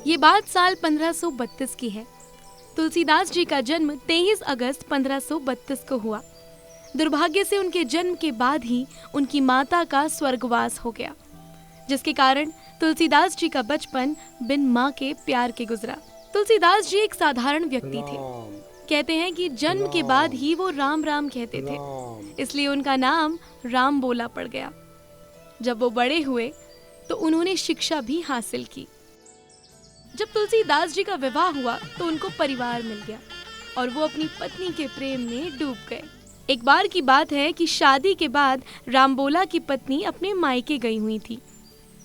ये बात साल 1532 की है। तुलसीदास जी का जन्म 23 अगस्त 1532 को हुआ। दुर्भाग्य से उनके जन्म के बाद ही उनकी माता का स्वर्गवास हो गया, जिसके कारण तुलसीदास जी का बचपन बिन माँ के प्यार के गुजरा। तुलसीदास जी एक साधारण व्यक्ति थे। कहते हैं कि जन्म के बाद ही वो राम राम कहते थे, इसलिए उनका नाम राम बोला पड़ गया। जब वो बड़े हुए तो उन्होंने शिक्षा भी हासिल की। जब तुलसीदास जी का विवाह हुआ तो उनको परिवार मिल गया और वो अपनी पत्नी के प्रेम में डूब गए। एक बार की बात है कि शादी के बाद रामबोला की पत्नी अपने मायके गई हुई थी।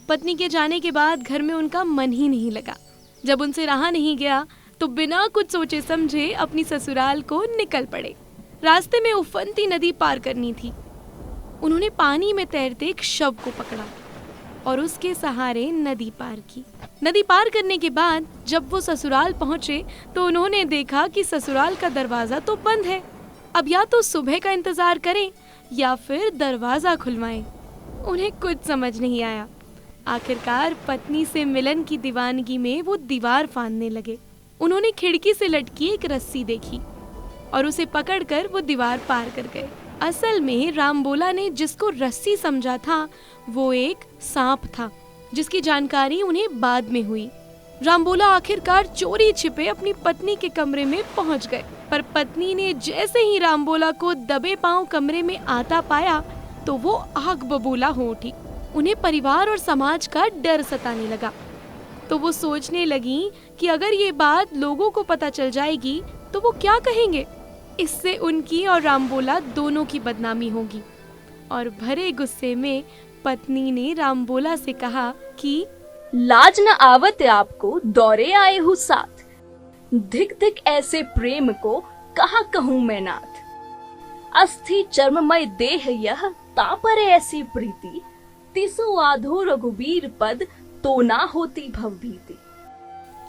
पत्नी के जाने के बाद घर में उनका मन ही नहीं लगा। जब उनसे रहा नहीं गया तो बिना कुछ सोचे समझे अपनी ससुराल को निकल पड़े। रास्ते में उफनती नदी पार करनी थी। उन्होंने पानी में तैरते एक शव को पकड़ा और उसके सहारे नदी पार की। नदी पार करने के बाद जब वो ससुराल पहुंचे तो उन्होंने देखा कि ससुराल का दरवाजा तो बंद है। अब या तो सुबह का इंतजार करें या फिर दरवाजा खुलवाएं। उन्हें कुछ समझ नहीं आया। आखिरकार पत्नी से मिलन की दीवानगी में वो दीवार फांदने लगे। उन्होंने खिड़की से लटकी एक रस्सी देखी और उसे पकड़कर वो दीवार पार कर गए। असल में रामबोला ने जिसको रस्सी समझा था वो एक सांप था, जिसकी जानकारी उन्हें बाद में हुई। रामबोला आखिरकार चोरी छिपे अपनी पत्नी के कमरे में पहुंच गए, पर पत्नी ने जैसे ही रामबोला को दबे पांव कमरे में आता पाया तो वो आग बबूला हो उठी। उन्हें परिवार और समाज का डर सताने लगा। तो वो सोचने लगी कि अगर ये बात लोगों को पता चल जाएगी तो वो क्या कहेंगे। इससे उनकी और रामबोला दोनों की बदनामी होगी। और भरे गुस्से में पत्नी ने रामबोला से कहा कि लाज न आवत आपको दौरे आए हूँ साथ, धिक धिक ऐसे प्रेम को कहाँ कहूँ मैं नाथ। अस्थि चर्ममय देह यह तापर ऐसी प्रीति, तिसु आधो रघुबीर पद तो ना होती भवभीति।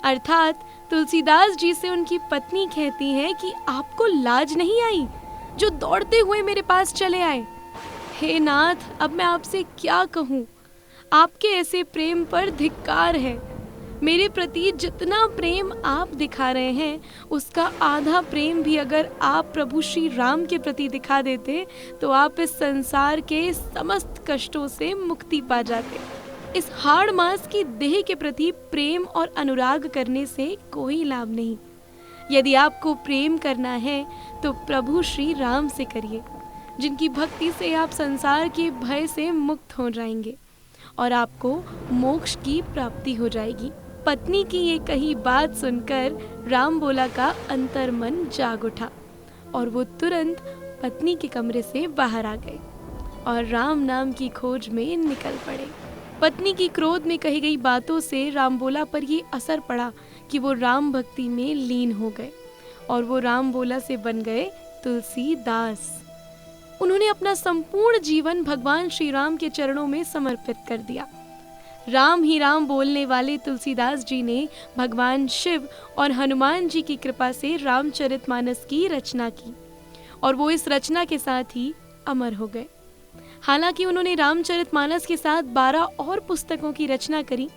अर्थात तुलसीदास जी से उनकी पत्नी कहती है कि आपको लाज नहीं आई जो दौड़ते हुए मेरे पास चले आए। हे नाथ, अब मैं आपसे क्या कहूँ। आपके ऐसे प्रेम पर धिक्कार है। मेरे प्रति जितना प्रेम आप दिखा रहे हैं उसका आधा प्रेम भी अगर आप प्रभु श्री राम के प्रति दिखा देते तो आप इस संसार के समस्त कष्टों से मुक्ति पा जाते। इस हाड़ मास की देह के प्रति प्रेम और अनुराग करने से कोई लाभ नहीं। यदि आपको प्रेम करना है तो प्रभु श्री राम से करिए, जिनकी भक्ति से आप संसार के भय से मुक्त हो जाएंगे और आपको मोक्ष की प्राप्ति हो जाएगी। पत्नी की ये कही बात सुनकर रामबोला का अंतर्मन जाग उठा और वो तुरंत पत्नी के कमरे से बाहर आ गए और राम नाम की खोज में निकल पड़े। पत्नी की क्रोध में कही गई बातों से रामबोला पर ये असर पड़ा कि वो राम भक्ति में लीन हो गए और वो रामबोला से बन गए तुलसीदास। उन्होंने अपना संपूर्ण जीवन भगवान श्री राम के चरणों में समर्पित कर दिया। राम ही राम बोलने वाले तुलसीदास जी ने भगवान शिव और हनुमान जी की कृपा से रामचरितमानस की रचना की और वो इस रचना के साथ ही अमर हो गए। हालांकि उन्होंने रामचरितमानस के साथ 12 और पुस्तकों की रचना करी।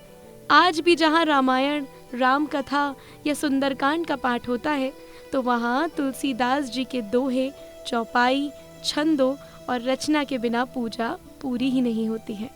आज भी जहाँ रामायण, राम कथा या सुंदरकांड का पाठ होता है तो वहाँ तुलसीदास जी के दोहे, चौपाई, छंदों और रचना के बिना पूजा पूरी ही नहीं होती है।